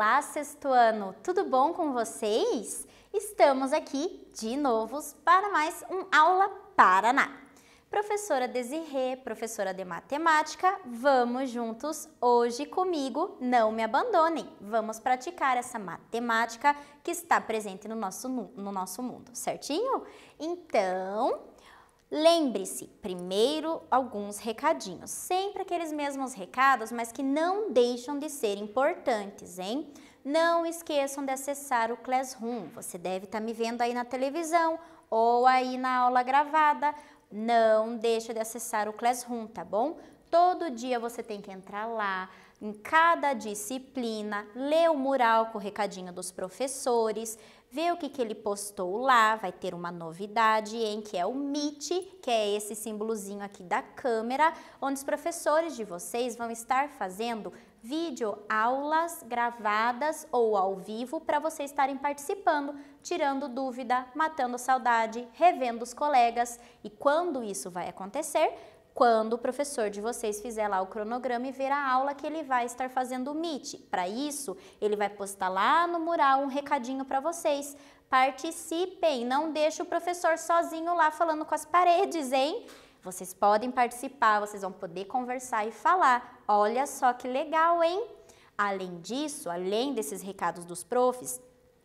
Olá, sexto ano! Tudo bom com vocês? Estamos aqui de novo para mais um Aula Paraná. Professora Desirê, professora de matemática, vamos juntos hoje comigo, não me abandonem. Vamos praticar essa matemática que está presente no nosso mundo, certinho? Então, lembre-se, primeiro alguns recadinhos, sempre aqueles mesmos recados, mas que não deixam de ser importantes, hein? Não esqueçam de acessar o Classroom, você deve estar me vendo aí na televisão ou aí na aula gravada, não deixa de acessar o Classroom, tá bom? Todo dia você tem que entrar lá, em cada disciplina, ler o mural com o recadinho dos professores, ver o que ele postou lá, vai ter uma novidade, hein, que é o Meet, que é esse símbolozinho aqui da câmera, onde os professores de vocês vão estar fazendo videoaulas gravadas ou ao vivo para vocês estarem participando, tirando dúvida, matando saudade, revendo os colegas. E quando isso vai acontecer? Quando o professor de vocês fizer lá o cronograma e ver a aula que ele vai estar fazendo o Meet. Para isso, ele vai postar lá no mural um recadinho para vocês. Participem, não deixe o professor sozinho lá falando com as paredes, hein? Vocês podem participar, vocês vão poder conversar e falar. Olha só que legal, hein? Além disso, além desses recados dos profs,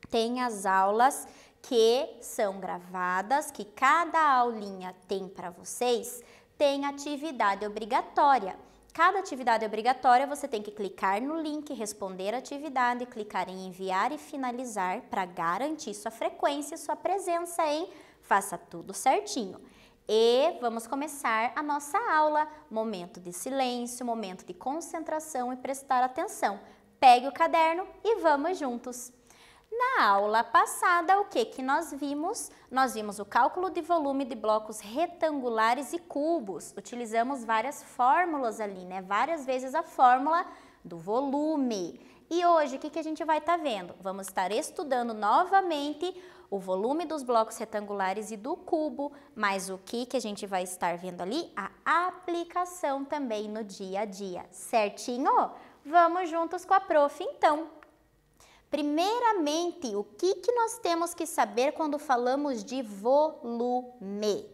tem as aulas que são gravadas, que cada aulinha tem para vocês, tem atividade obrigatória. Cada atividade obrigatória você tem que clicar no link, responder a atividade, clicar em enviar e finalizar para garantir sua frequência e sua presença, hein? Faça tudo certinho. E vamos começar a nossa aula. Momento de silêncio, momento de concentração e prestar atenção. Pegue o caderno e vamos juntos. Na aula passada, o que nós vimos? Nós vimos o cálculo de volume de blocos retangulares e cubos. Utilizamos várias fórmulas ali, né? Várias vezes a fórmula do volume. E hoje, o que a gente vai estar vendo? Vamos estar estudando novamente o volume dos blocos retangulares e do cubo, mas o que a gente vai estar vendo ali? A aplicação também no dia a dia, certinho? Vamos juntos com a prof, então. Primeiramente, o que nós temos que saber quando falamos de volume?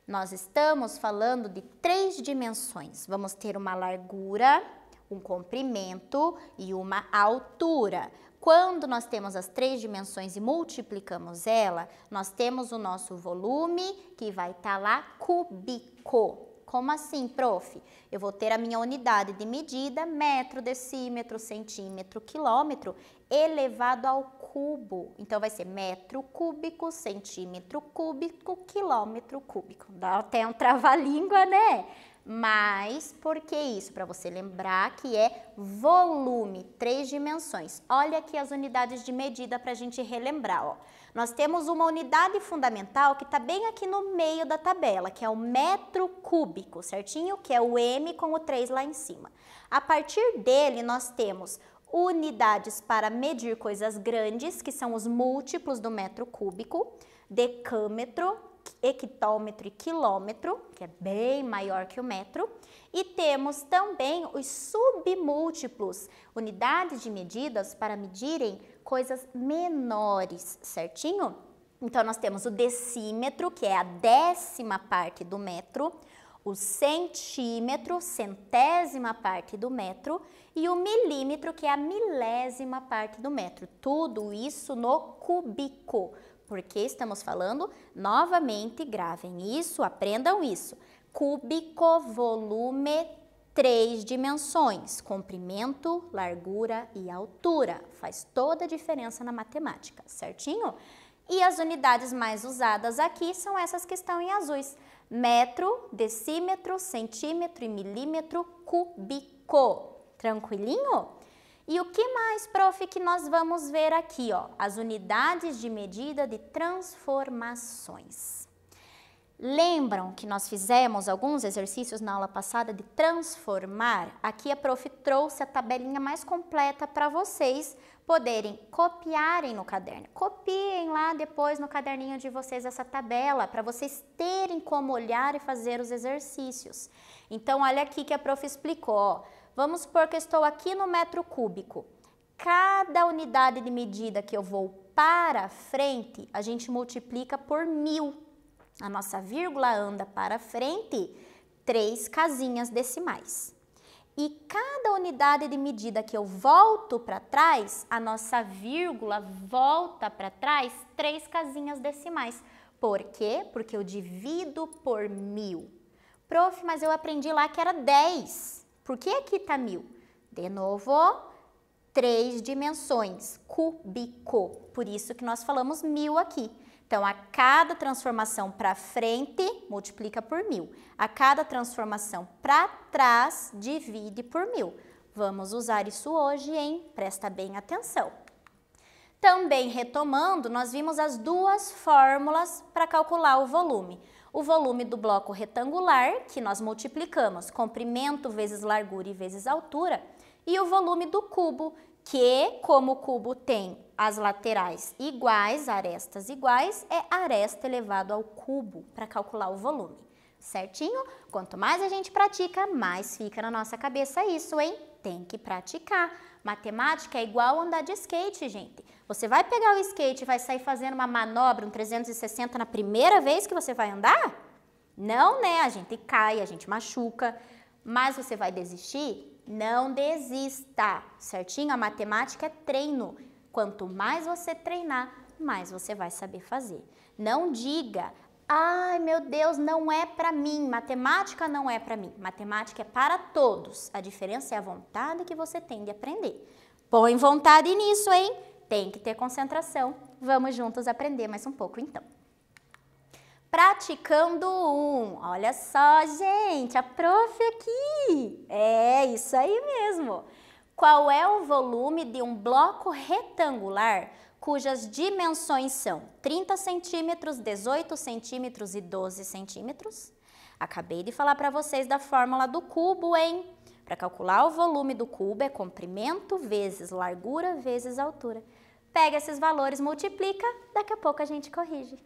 Nós estamos falando de 3 dimensões. Vamos ter uma largura, um comprimento e uma altura. Quando nós temos as 3 dimensões e multiplicamos ela, nós temos o nosso volume que vai estar lá cúbico. Como assim, prof? Eu vou ter a minha unidade de medida, metro, decímetro, centímetro, quilômetro, elevado ao cubo. Então, vai ser metro cúbico, centímetro cúbico, quilômetro cúbico. Dá até um trava-língua, né? Mas, por que isso? Para você lembrar que é volume, 3 dimensões. Olha aqui as unidades de medida para a gente relembrar, ó. Nós temos uma unidade fundamental que está bem aqui no meio da tabela, que é o metro cúbico, certinho? Que é o M com o 3 lá em cima. A partir dele, nós temos unidades para medir coisas grandes, que são os múltiplos do metro cúbico, decâmetro, hectômetro e quilômetro, que é bem maior que o metro, e temos também os submúltiplos, unidades de medidas para medirem coisas menores, certinho? Então, nós temos o decímetro, que é a 10ª parte do metro, o centímetro, centésima parte do metro, e o milímetro, que é a 1000ª parte do metro. Tudo isso no cúbico. Porque estamos falando, novamente, gravem isso, aprendam isso. Cúbico, volume, 3 dimensões, comprimento, largura e altura. Faz toda a diferença na matemática, certinho? E as unidades mais usadas aqui são essas que estão em azuis. Metro, decímetro, centímetro e milímetro cúbico. Tranquilinho? E o que mais, prof, que nós vamos ver aqui, ó? As unidades de medida de transformações. Lembram que nós fizemos alguns exercícios na aula passada de transformar? Aqui a prof trouxe a tabelinha mais completa para vocês poderem copiarem no caderno. Copiem lá depois no caderninho de vocês essa tabela para vocês terem como olhar e fazer os exercícios. Então, olha aqui que a prof explicou, ó. Vamos supor que eu estou aqui no metro cúbico. cada unidade de medida que eu vou para frente, a gente multiplica por 1000. A nossa vírgula anda para frente 3 casinhas decimais. E cada unidade de medida que eu volto para trás, a nossa vírgula volta para trás 3 casinhas decimais. Por quê? Porque eu divido por 1000. Prof, mas eu aprendi lá que era 10. Por que aqui está 1000? De novo, 3 dimensões, cúbico. Por isso que nós falamos 1000 aqui. Então, a cada transformação para frente, multiplica por 1000. A cada transformação para trás, divide por 1000. Vamos usar isso hoje, hein? Presta bem atenção. Também retomando, nós vimos as duas fórmulas para calcular o volume. O volume do bloco retangular, que nós multiplicamos comprimento vezes largura e vezes altura, e o volume do cubo, que, como o cubo tem as laterais iguais, arestas iguais, é aresta elevado ao cubo para calcular o volume. Certinho? Quanto mais a gente pratica, mais fica na nossa cabeça isso, hein? Tem que praticar. Matemática é igual andar de skate, gente. Você vai pegar o skate e vai sair fazendo uma manobra, um 360 na primeira vez que você vai andar? Não, né? A gente cai, a gente machuca. Mas você vai desistir? Não desista, certinho? A matemática é treino. Quanto mais você treinar, mais você vai saber fazer. Não diga, ai meu Deus, não é para mim, matemática não é para mim. Matemática é para todos. A diferença é a vontade que você tem de aprender. Põe vontade nisso, hein? Tem que ter concentração. Vamos juntos aprender mais um pouco, então. Praticando 1. Olha só, gente, a prof aqui. É isso aí mesmo. Qual é o volume de um bloco retangular cujas dimensões são 30 centímetros, 18 centímetros e 12 centímetros? Acabei de falar para vocês da fórmula do cubo, hein? Para calcular o volume do cubo é comprimento vezes largura vezes altura. Pega esses valores, multiplica, daqui a pouco a gente corrige.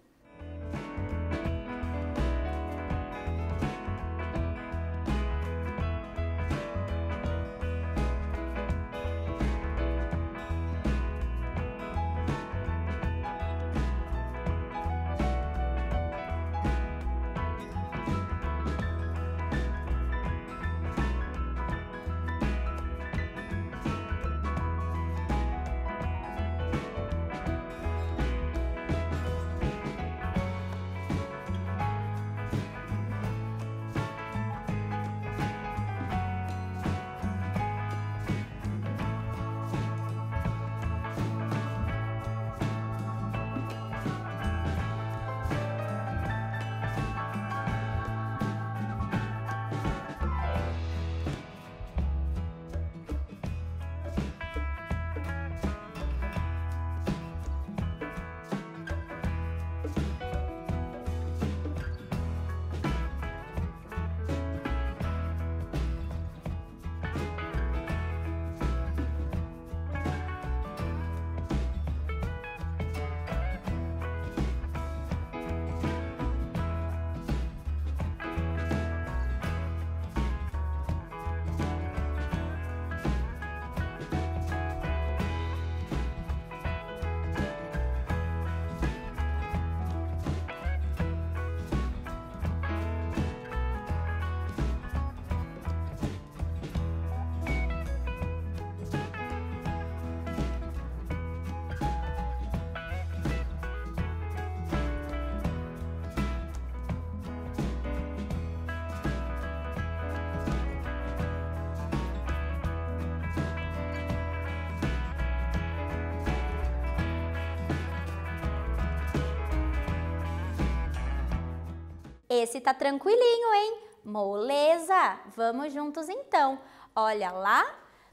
Esse tá tranquilinho, hein? Moleza! Vamos juntos então. Olha lá,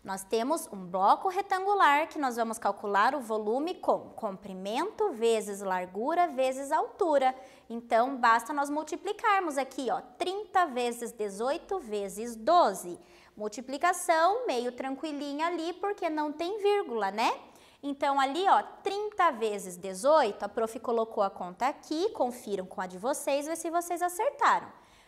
nós temos um bloco retangular que nós vamos calcular o volume com comprimento vezes largura vezes altura. Então, basta nós multiplicarmos aqui, ó, 30 vezes 18 vezes 12. Multiplicação meio tranquilinha ali, porque não tem vírgula, né? Então, ali, ó, 30 vezes 18, a prof colocou a conta aqui, confiram com a de vocês, vê se vocês acertaram.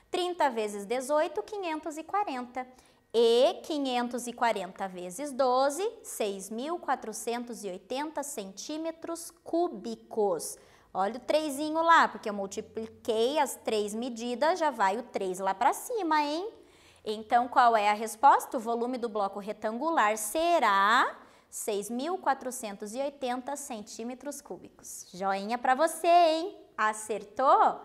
30 vezes 18, 540. E 540 vezes 12, 6.480 centímetros cúbicos. Olha o 3zinho lá, porque eu multipliquei as 3 medidas, já vai o 3 lá para cima, hein? Então, qual é a resposta? O volume do bloco retangular será 6.480 centímetros cúbicos. Joinha para você, hein? Acertou?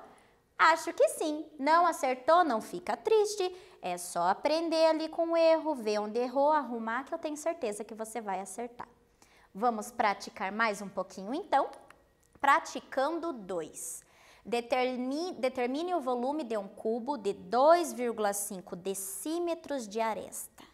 Acho que sim. Não acertou? Não fica triste. É só aprender ali com o erro, ver onde errou, arrumar, que eu tenho certeza que você vai acertar. Vamos praticar mais um pouquinho, então? Praticando 2. Determine o volume de um cubo de 2,5 decímetros de aresta.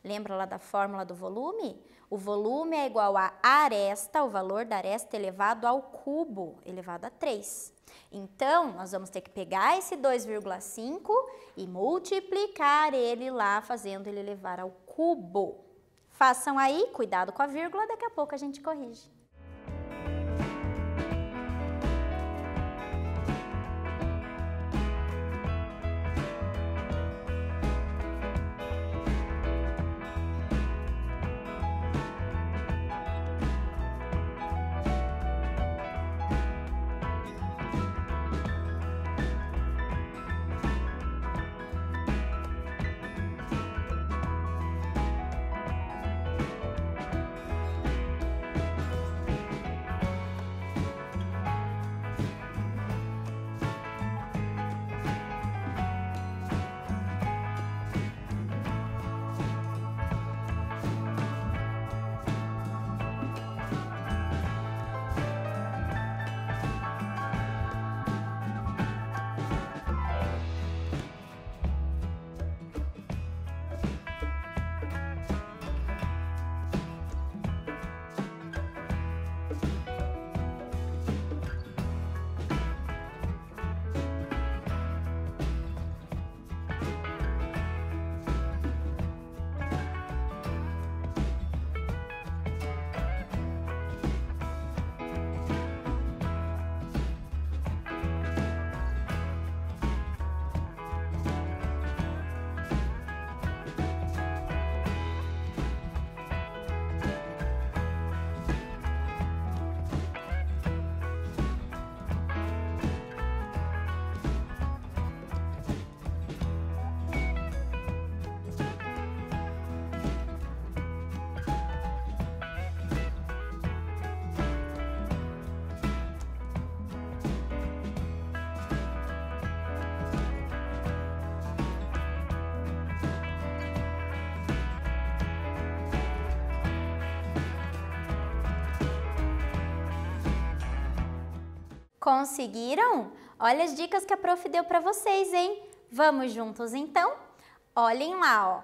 Lembra lá da fórmula do volume? O volume é igual a aresta, o valor da aresta elevado ao cubo, elevado a 3. Então, nós vamos ter que pegar esse 2,5 e multiplicar ele lá, fazendo ele elevar ao cubo. Façam aí, cuidado com a vírgula, daqui a pouco a gente corrige. Conseguiram? Olha as dicas que a prof deu para vocês, hein? Vamos juntos então? Olhem lá, ó.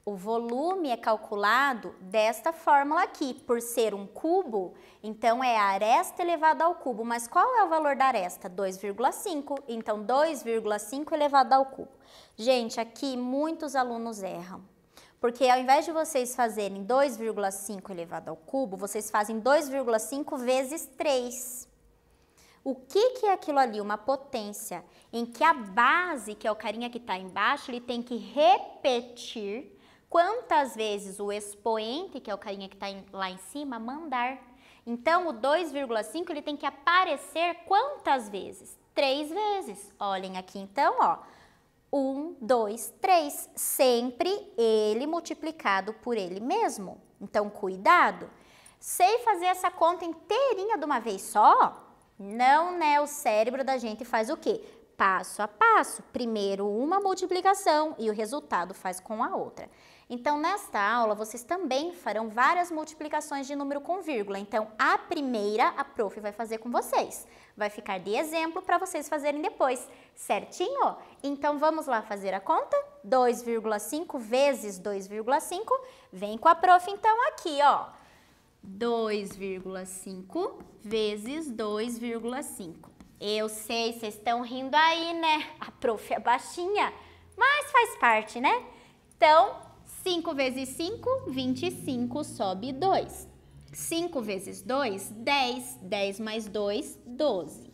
O volume é calculado desta fórmula aqui, por ser um cubo, então é a aresta elevada ao cubo. Mas qual é o valor da aresta? 2,5, então 2,5 elevado ao cubo. Gente, aqui muitos alunos erram, porque ao invés de vocês fazerem 2,5 elevado ao cubo, vocês fazem 2,5 vezes 3. O que é aquilo ali? Uma potência em que a base, que é o carinha que está embaixo, ele tem que repetir quantas vezes o expoente, que é o carinha que está lá em cima, mandar. Então, o 2,5 ele tem que aparecer quantas vezes? 3 vezes. Olhem aqui então, ó. 1, 2, 3. Sempre ele multiplicado por ele mesmo. Então, cuidado. Sei fazer essa conta inteirinha de uma vez só? Não, né? O cérebro da gente faz o quê? Passo a passo. Primeiro uma multiplicação e o resultado faz com a outra. Então, nesta aula, vocês também farão várias multiplicações de número com vírgula. Então, a primeira, a prof vai fazer com vocês. Vai ficar de exemplo para vocês fazerem depois, certinho? Então, vamos lá fazer a conta? 2,5 vezes 2,5. Vem com a prof, então, aqui, ó. 2,5 vezes 2,5. Eu sei, vocês estão rindo aí, né? A prof é baixinha, mas faz parte, né? Então, 5 vezes 5, 25, sobe 2. 5 vezes 2, 10. 10 mais 2, 12.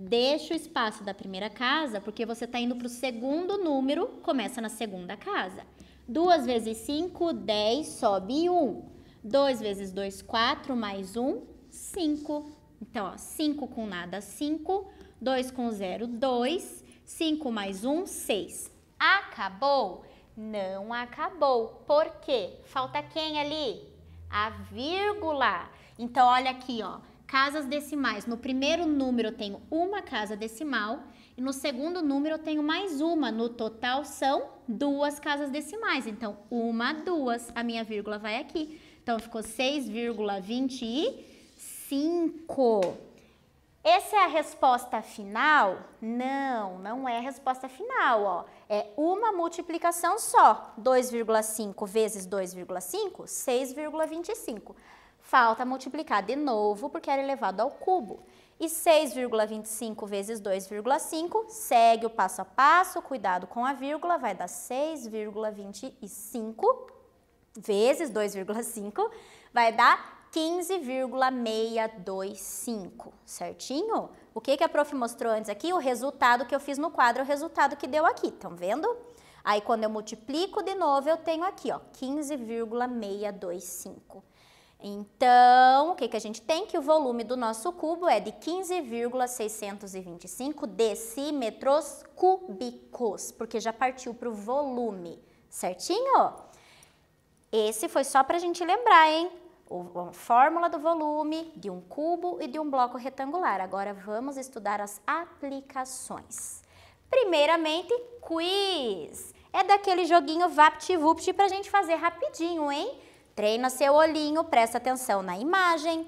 deixa o espaço da primeira casa, porque você está indo para o segundo número, começa na segunda casa. 2 vezes 5, 10, sobe 1. 2 vezes 2, 4, mais 1, 5. Então, ó, 5 com nada, 5. 2 com 0, 2. 5 mais 1, 6. Acabou? Não acabou. Por quê? Falta quem ali? A vírgula. Então, olha aqui, ó. Casas decimais. No primeiro número eu tenho uma casa decimal e no segundo número eu tenho mais uma. No total são 2 casas decimais. Então, 1, 2. A minha vírgula vai aqui. Então, ficou 6,25. Essa é a resposta final? Não, não é a resposta final, ó. É uma multiplicação só. 2,5 vezes 2,5, 6,25. Falta multiplicar de novo, porque era elevado ao cubo. E 6,25 vezes 2,5, segue o passo a passo, cuidado com a vírgula, vai dar 6,25 vezes 2,5, vai dar 15,625, certinho? O que a prof mostrou antes aqui? O resultado que eu fiz no quadro, o resultado que deu aqui, estão vendo? Aí, quando eu multiplico de novo, eu tenho aqui, ó, 15,625. Então, o que a gente tem? Que o volume do nosso cubo é de 15,625 decímetros cúbicos, porque já partiu para o volume, certinho? Esse foi só para a gente lembrar, hein? A fórmula do volume de um cubo e de um bloco retangular. Agora vamos estudar as aplicações. Primeiramente, quiz. É daquele joguinho VaptVupt para a gente fazer rapidinho, hein? Treina seu olhinho, presta atenção na imagem.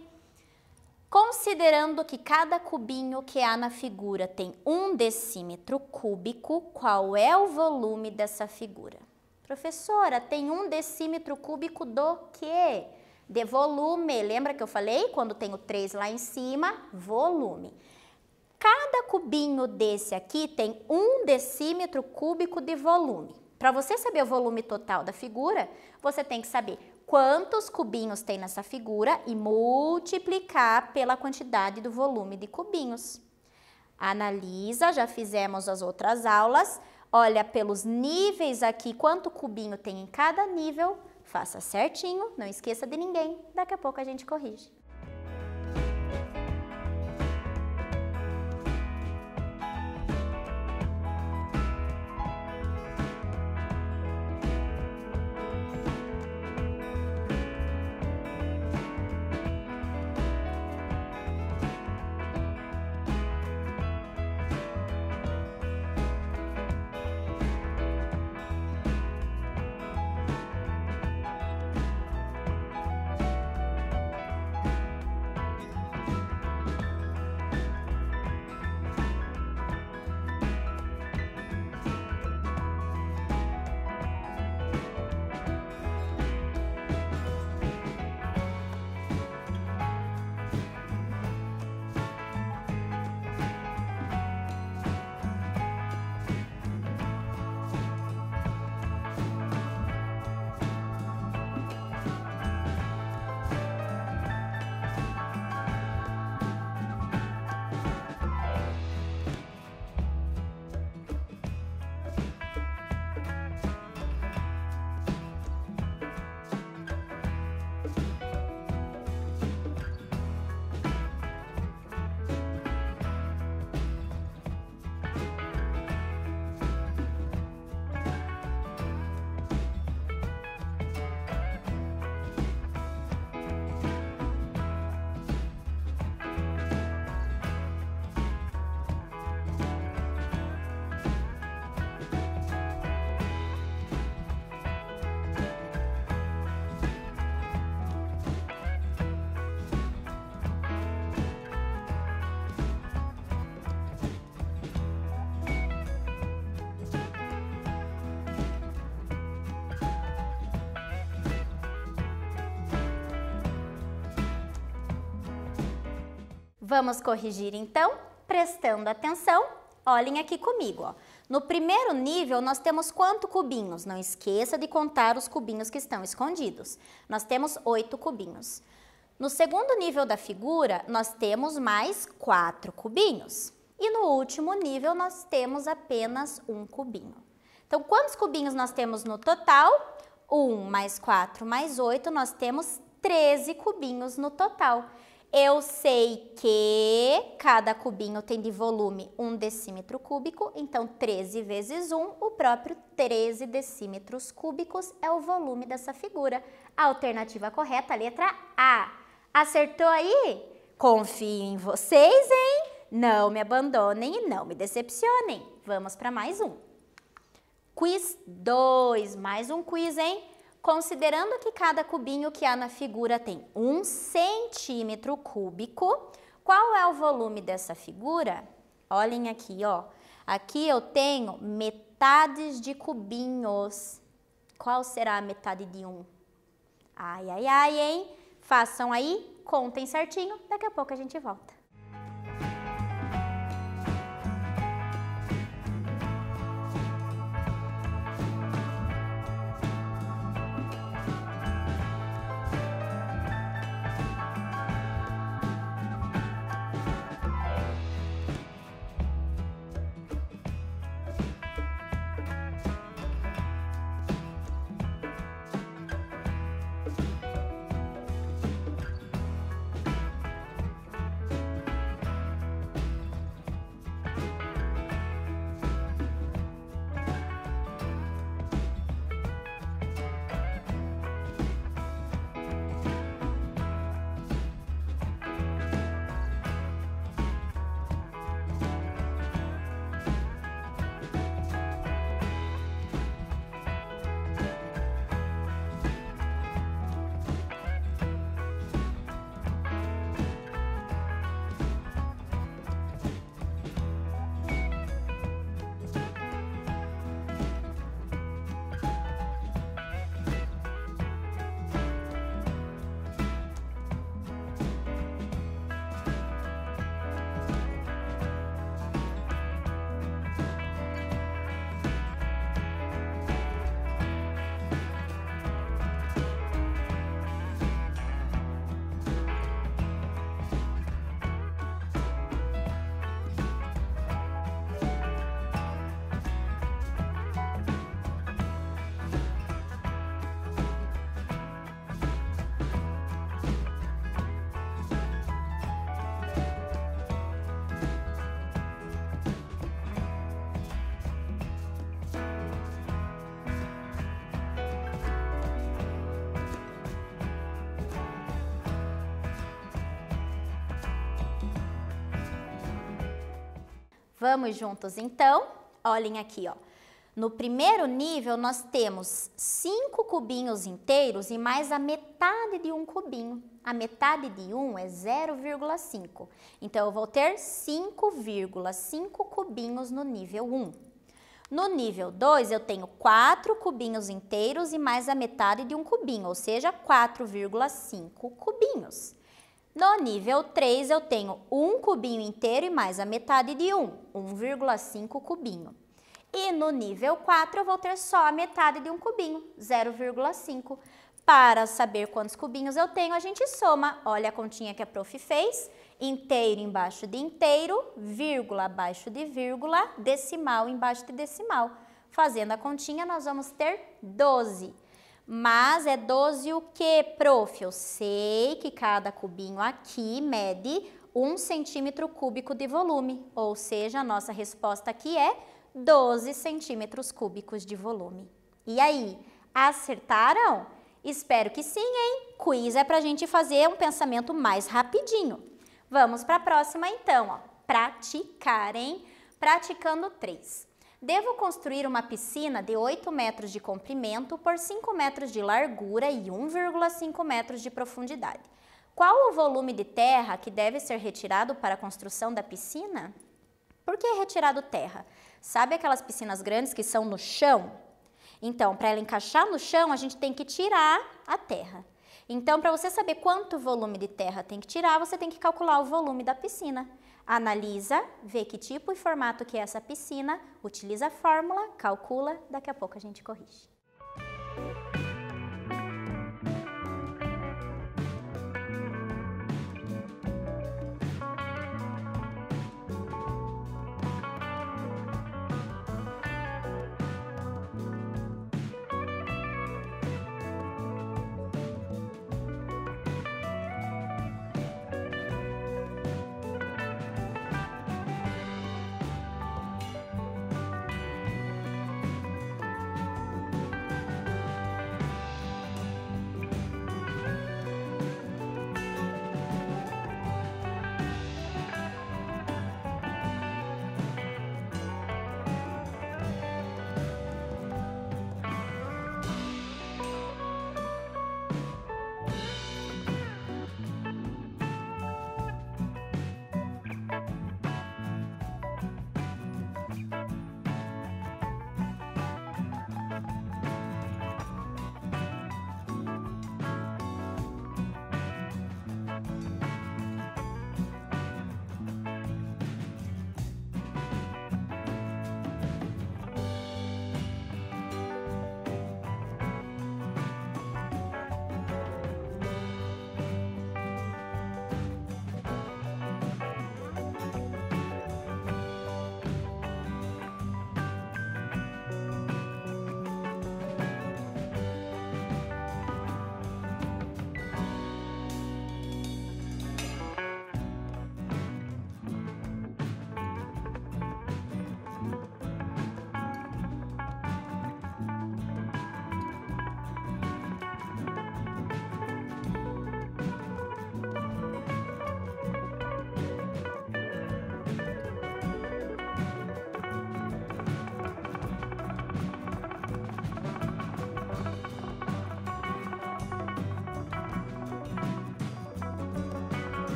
Considerando que cada cubinho que há na figura tem 1 decímetro cúbico, qual é o volume dessa figura? Professora, tem 1 decímetro cúbico do quê? De volume. Lembra que eu falei? Quando tenho 3 lá em cima, volume. Cada cubinho desse aqui tem 1 decímetro cúbico de volume. Para você saber o volume total da figura, você tem que saber quantos cubinhos tem nessa figura e multiplicar pela quantidade do volume de cubinhos. Analisa, já fizemos as outras aulas. Olha pelos níveis aqui, quanto cubinho tem em cada nível. Faça certinho, não esqueça de ninguém. Daqui a pouco a gente corrige. Vamos corrigir então, prestando atenção. Olhem aqui comigo, ó. No primeiro nível, nós temos quantos cubinhos? Não esqueça de contar os cubinhos que estão escondidos. Nós temos 8 cubinhos. No segundo nível da figura, nós temos mais 4 cubinhos. E no último nível nós temos apenas um cubinho. Então, quantos cubinhos nós temos no total? 1 mais 4 mais 8, nós temos 13 cubinhos no total. Eu sei que cada cubinho tem de volume 1 decímetro cúbico, então 13 vezes 1, o próprio 13 decímetros cúbicos é o volume dessa figura. A alternativa correta, a letra A. Acertou aí? Confio em vocês, hein? Não me abandonem e não me decepcionem. Vamos para mais um. Quiz 2, mais um quiz, hein? Considerando que cada cubinho que há na figura tem 1 centímetro cúbico, qual é o volume dessa figura? Olhem aqui, ó. Aqui eu tenho metades de cubinhos. Qual será a metade de 1? Ai, ai, ai, hein? Façam aí, contem certinho, daqui a pouco a gente volta. Vamos juntos então? Olhem aqui, ó. No primeiro nível nós temos 5 cubinhos inteiros e mais a metade de um cubinho. A metade de 1 é 0,5. Então eu vou ter 5,5 cubinhos no nível 1. No nível 2 eu tenho 4 cubinhos inteiros e mais a metade de um cubinho, ou seja, 4,5 cubinhos. No nível 3, eu tenho 1 cubinho inteiro e mais a metade de 1,5 cubinho. E no nível 4, eu vou ter só a metade de um cubinho, 0,5. Para saber quantos cubinhos eu tenho, a gente soma. Olha a continha que a prof fez. Inteiro embaixo de inteiro, vírgula abaixo de vírgula, decimal embaixo de decimal. Fazendo a continha, nós vamos ter 12. Mas é 12 o que, prof? Eu sei que cada cubinho aqui mede 1 centímetro cúbico de volume, ou seja, a nossa resposta aqui é 12 centímetros cúbicos de volume. E aí, acertaram? Espero que sim, hein? Quiz é pra gente fazer um pensamento mais rapidinho. Vamos para a próxima então, ó. Praticar, hein? Praticando 3. Devo construir uma piscina de 8 metros de comprimento por 5 metros de largura e 1,5 metros de profundidade. Qual o volume de terra que deve ser retirado para a construção da piscina? Por que retirado terra? Sabe aquelas piscinas grandes que são no chão? Então, para ela encaixar no chão, a gente tem que tirar a terra. Então, para você saber quanto volume de terra tem que tirar, você tem que calcular o volume da piscina. Analisa, vê que tipo e formato que é essa piscina, utiliza a fórmula, calcula, daqui a pouco a gente corrige.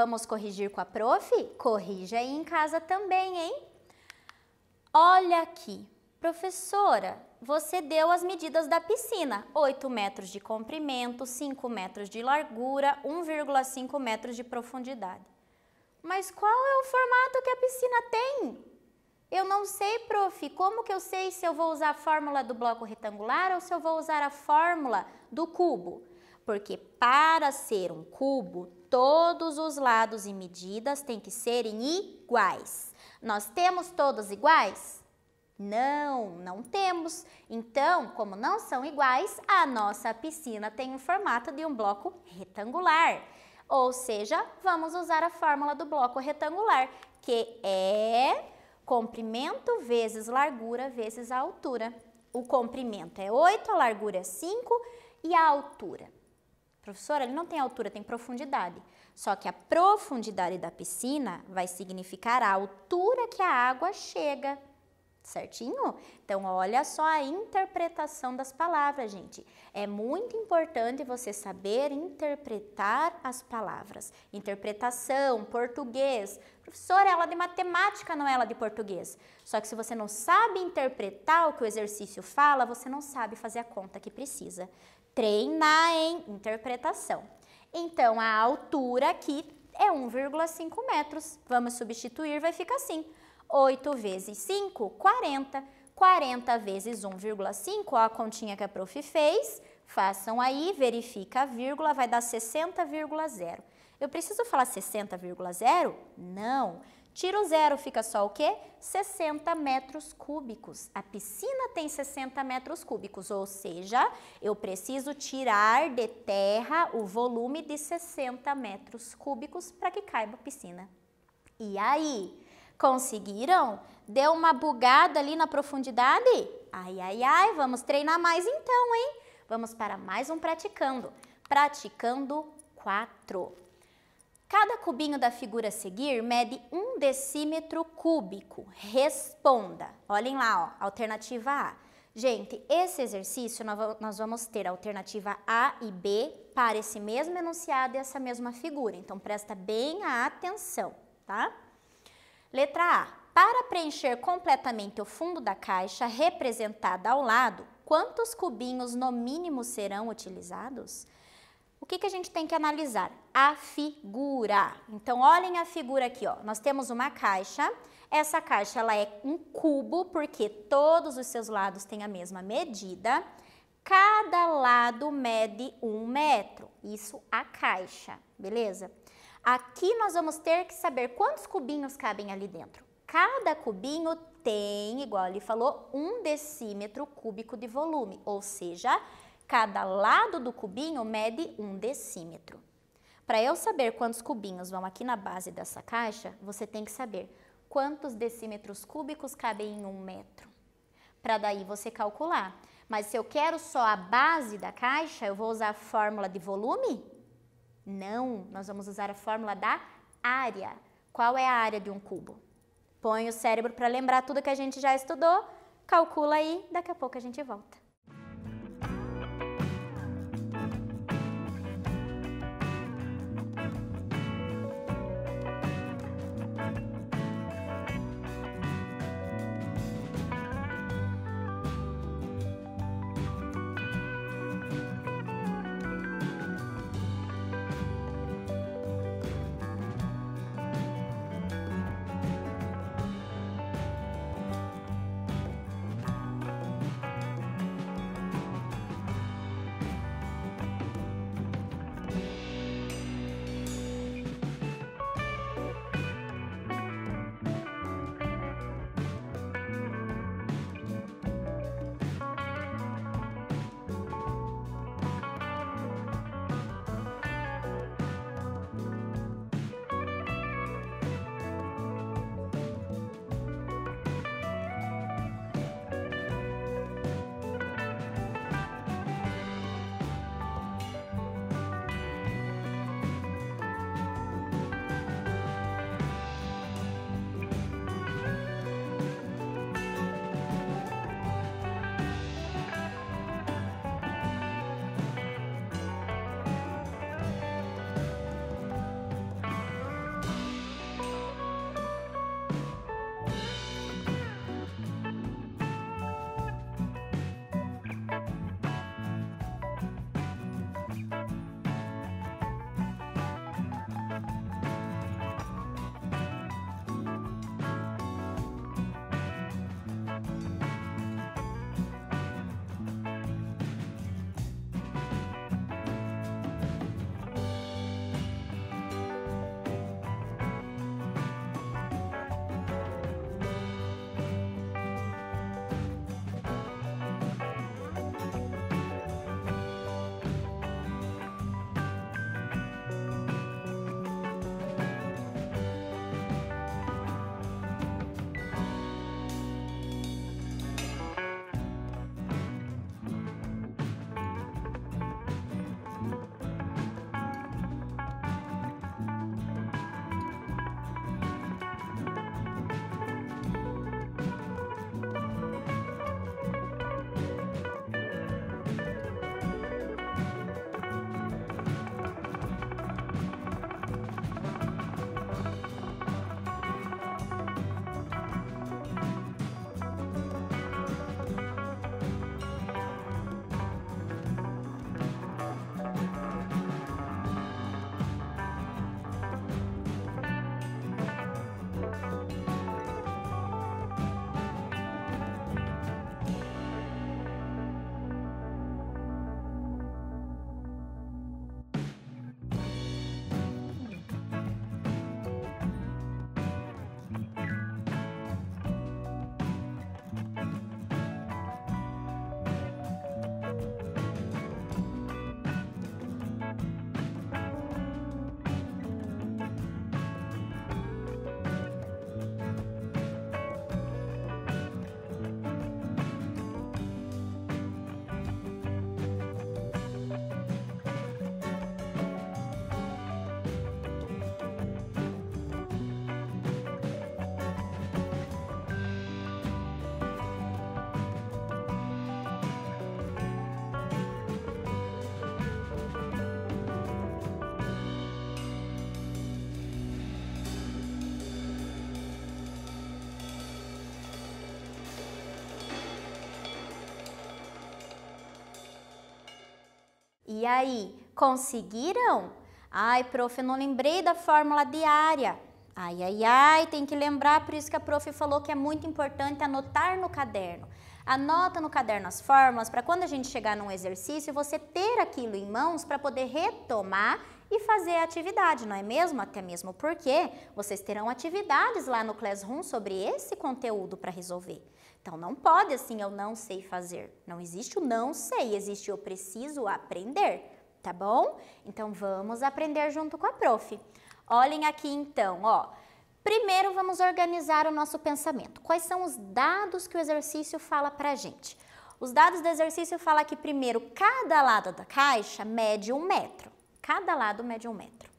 Vamos corrigir com a prof? Corrija aí em casa também, hein? Olha aqui, professora, você deu as medidas da piscina, 8 metros de comprimento, 5 metros de largura, 1,5 metros de profundidade. Mas qual é o formato que a piscina tem? Eu não sei, prof, como que eu sei se eu vou usar a fórmula do bloco retangular ou se eu vou usar a fórmula do cubo? Porque para ser um cubo, todos os lados e medidas têm que serem iguais. Nós temos todos iguais? Não, não temos. Então, como não são iguais, a nossa piscina tem o formato de um bloco retangular. Ou seja, vamos usar a fórmula do bloco retangular, que é comprimento vezes largura vezes a altura. O comprimento é 8, a largura é 5 e a altura. Professora, ele não tem altura, tem profundidade. Só que a profundidade da piscina vai significar a altura que a água chega. Certinho? Então, olha só a interpretação das palavras, gente. É muito importante você saber interpretar as palavras. Interpretação, português. Professora, é aula de matemática, não é aula de português. Só que se você não sabe interpretar o que o exercício fala, você não sabe fazer a conta que precisa. Treinar em interpretação. Então, a altura aqui é 1,5 metros. Vamos substituir, vai ficar assim. 8 vezes 5, 40. 40 vezes 1,5, ó a continha que a prof fez. Façam aí, verifica a vírgula, vai dar 60,0. Eu preciso falar 60,0? Não. Tira o zero, fica só o quê? 60 metros cúbicos. A piscina tem 60 metros cúbicos, ou seja, eu preciso tirar de terra o volume de 60 metros cúbicos para que caiba a piscina. E aí? Conseguiram? Deu uma bugada ali na profundidade? Ai, ai, ai, vamos treinar mais então, hein? Vamos para mais um praticando. Praticando 4. Cada cubinho da figura a seguir mede 1 decímetro cúbico. Responda. Olhem lá, ó, alternativa A. Gente, esse exercício nós vamos ter a alternativa A e B para esse mesmo enunciado e essa mesma figura. Então, presta bem a atenção, tá? Letra A. Para preencher completamente o fundo da caixa representada ao lado, quantos cubinhos no mínimo serão utilizados? O que a gente tem que analisar? A figura. Então, olhem a figura aqui, ó. Nós temos uma caixa. Essa caixa ela é um cubo porque todos os seus lados têm a mesma medida. Cada lado mede 1 metro. Isso a caixa, beleza? Aqui nós vamos ter que saber quantos cubinhos cabem ali dentro. Cada cubinho tem, igual ele falou, 1 decímetro cúbico de volume, ou seja, cada lado do cubinho mede 1 decímetro. Para eu saber quantos cubinhos vão aqui na base dessa caixa, você tem que saber quantos decímetros cúbicos cabem em 1 metro. Para daí você calcular. Mas se eu quero só a base da caixa, eu vou usar a fórmula de volume? Não, nós vamos usar a fórmula da área. Qual é a área de um cubo? Põe o cérebro para lembrar tudo que a gente já estudou, calcula aí, daqui a pouco a gente volta. E aí, conseguiram? Ai, prof, eu não lembrei da fórmula de área. Ai, ai, ai, tem que lembrar, por isso que a prof falou que é muito importante anotar no caderno. Anota no caderno as fórmulas para quando a gente chegar num exercício, você ter aquilo em mãos para poder retomar e fazer a atividade, não é mesmo? Até mesmo porque vocês terão atividades lá no Classroom sobre esse conteúdo para resolver. Então, não pode assim, eu não sei fazer. Não existe o não sei, existe eu preciso aprender, tá bom? Então, vamos aprender junto com a prof. Olhem aqui então, ó. Primeiro, vamos organizar o nosso pensamento. Quais são os dados que o exercício fala pra gente? Os dados do exercício falam que, primeiro, cada lado da caixa mede 1 metro. Cada lado mede 1 metro.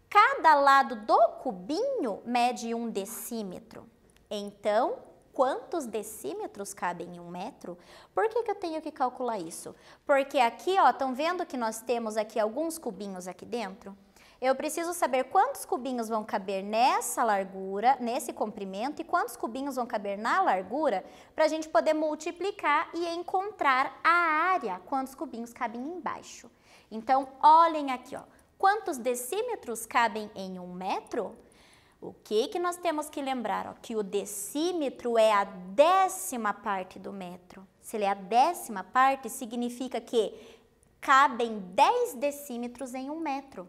Cada lado do cubinho mede 1 decímetro. Então, quantos decímetros cabem em 1 metro? Por que eu tenho que calcular isso? Porque aqui, ó, estão vendo que nós temos aqui alguns cubinhos aqui dentro? Eu preciso saber quantos cubinhos vão caber nessa largura, nesse comprimento, e quantos cubinhos vão caber na largura, para a gente poder multiplicar e encontrar a área, quantos cubinhos cabem embaixo. Então, olhem aqui, ó, quantos decímetros cabem em 1 metro? O que nós temos que lembrar? Ó, que o decímetro é a 10ª parte do metro. Se ele é a 10ª parte, significa que cabem 10 decímetros em 1 metro.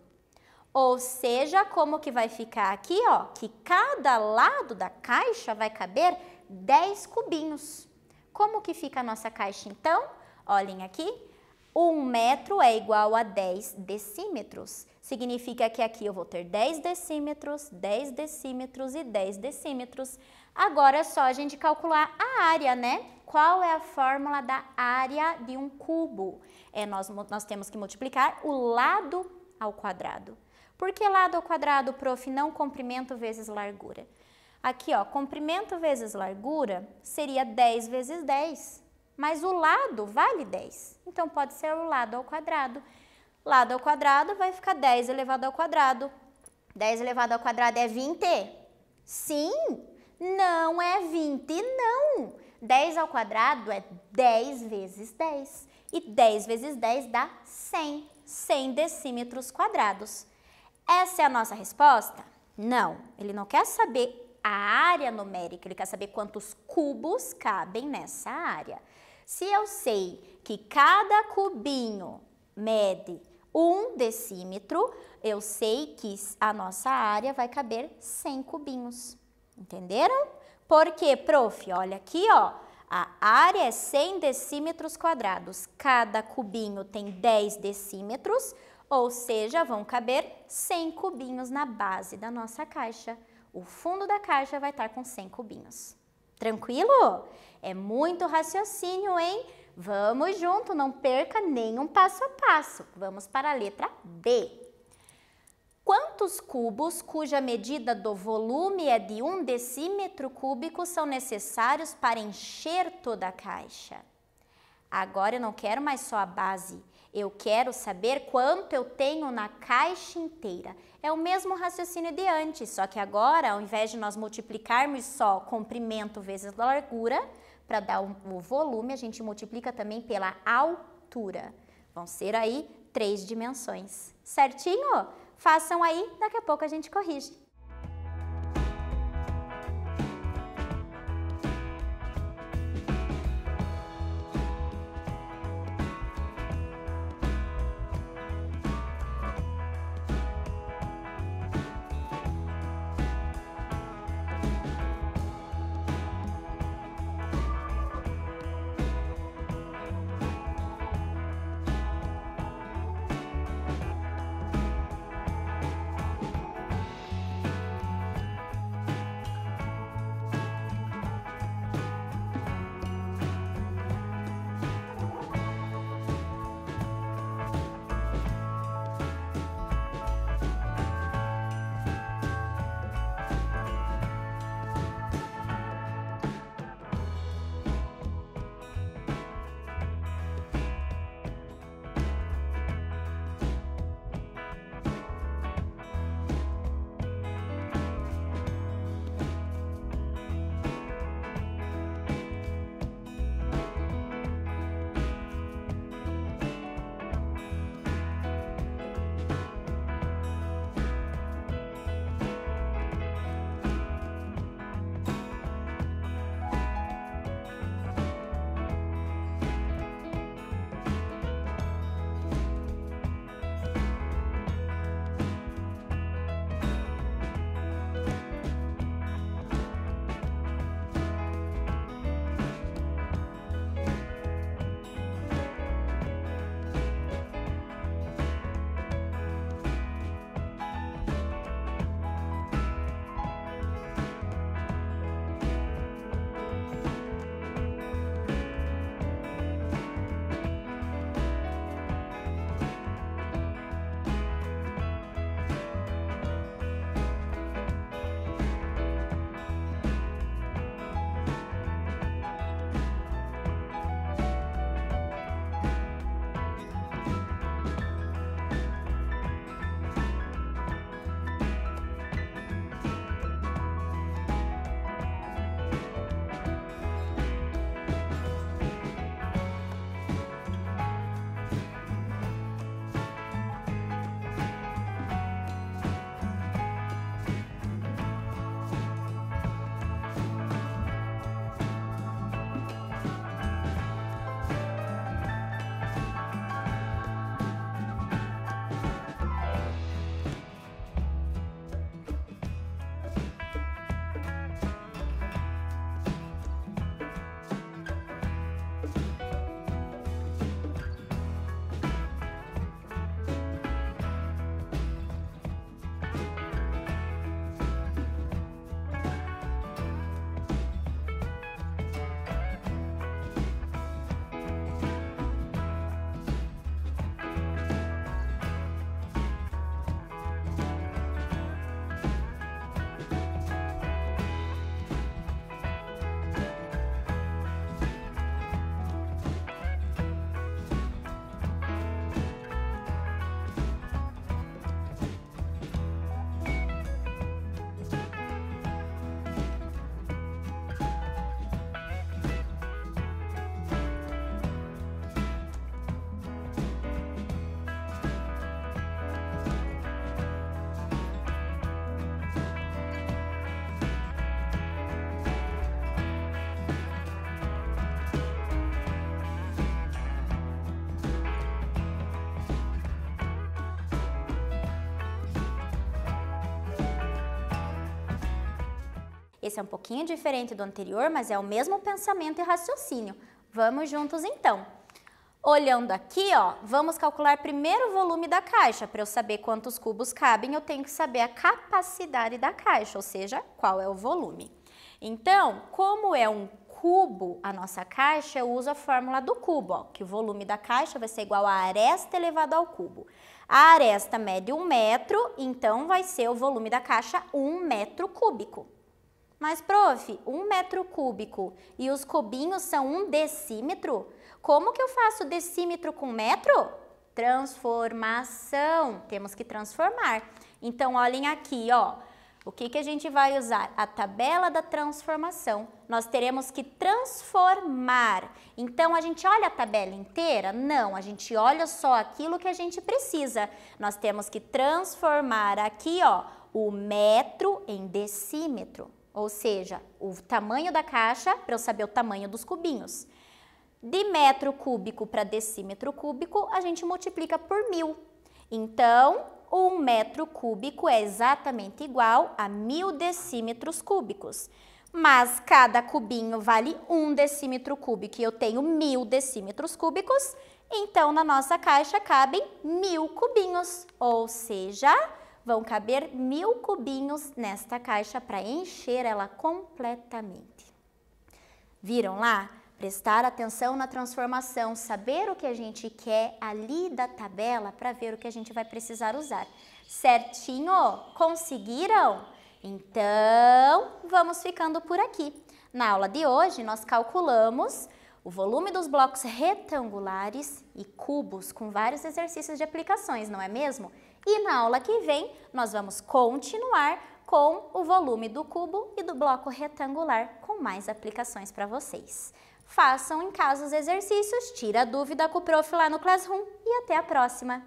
Ou seja, como que vai ficar aqui, ó, que cada lado da caixa vai caber 10 cubinhos. Como que fica a nossa caixa, então? Olhem aqui, 1 metro é igual a 10 decímetros. Significa que aqui eu vou ter 10 decímetros, 10 decímetros e 10 decímetros. Agora é só a gente calcular a área, né? Qual é a fórmula da área de um cubo? Nós temos que multiplicar o lado ao quadrado. Por que lado ao quadrado, prof? Não comprimento vezes largura. Aqui, ó, comprimento vezes largura seria 10 vezes 10, mas o lado vale 10, então pode ser o lado ao quadrado. Lado ao quadrado vai ficar 10 elevado ao quadrado. 10 elevado ao quadrado é 20? Sim, não é 20, não. 10 ao quadrado é 10 vezes 10, e 10 vezes 10 dá 100, 100 decímetros quadrados. Essa é a nossa resposta? Não, ele não quer saber a área numérica, ele quer saber quantos cubos cabem nessa área. Se eu sei que cada cubinho mede 1 decímetro, eu sei que a nossa área vai caber 100 cubinhos. Entenderam? Por quê, prof? Olha aqui, ó. A área é 100 decímetros quadrados. Cada cubinho tem 10 decímetros, ou seja, vão caber 100 cubinhos na base da nossa caixa. O fundo da caixa vai estar com 100 cubinhos. Tranquilo? É muito raciocínio, hein? Vamos junto, não perca nenhum passo a passo. Vamos para a letra B. Quantos cubos cuja medida do volume é de 1 decímetro cúbico são necessários para encher toda a caixa? Agora eu não quero mais só a base. Eu quero saber quanto eu tenho na caixa inteira. É o mesmo raciocínio de antes, só que agora, ao invés de nós multiplicarmos só comprimento vezes largura, para dar o volume, a gente multiplica também pela altura. Vão ser aí 3 dimensões. Certinho? Façam aí, daqui a pouco a gente corrige. Esse é um pouquinho diferente do anterior, mas é o mesmo pensamento e raciocínio. Vamos juntos então. Olhando aqui, ó, vamos calcular primeiro o volume da caixa. Para eu saber quantos cubos cabem, eu tenho que saber a capacidade da caixa, ou seja, qual é o volume. Então, como é um cubo a nossa caixa, eu uso a fórmula do cubo, ó, que o volume da caixa vai ser igual a aresta elevado ao cubo. A aresta mede 1 metro, então vai ser o volume da caixa 1 metro cúbico. Mas, prof, 1 metro cúbico e os cubinhos são 1 decímetro? Como que eu faço decímetro com metro? Transformação. Temos que transformar. Então, olhem aqui, ó. O que a gente vai usar? A tabela da transformação. Nós teremos que transformar. Então, a gente olha a tabela inteira? Não, a gente olha só aquilo que a gente precisa. Nós temos que transformar aqui, ó, o metro em decímetro. Ou seja, o tamanho da caixa para eu saber o tamanho dos cubinhos. De metro cúbico para decímetro cúbico, a gente multiplica por 1000. Então, 1 metro cúbico é exatamente igual a 1000 decímetros cúbicos. Mas cada cubinho vale 1 decímetro cúbico e eu tenho 1000 decímetros cúbicos, então na nossa caixa cabem 1000 cubinhos, ou seja, vão caber 1000 cubinhos nesta caixa para encher ela completamente. Viram lá? Prestar atenção na transformação, saber o que a gente quer ali da tabela para ver o que a gente vai precisar usar. Certinho? Conseguiram? Então, vamos ficando por aqui. Na aula de hoje, nós calculamos o volume dos blocos retangulares e cubos com vários exercícios de aplicações, não é mesmo? E na aula que vem, nós vamos continuar com o volume do cubo e do bloco retangular com mais aplicações para vocês. Façam em casa os exercícios, tira a dúvida com o prof lá no Classroom e até a próxima!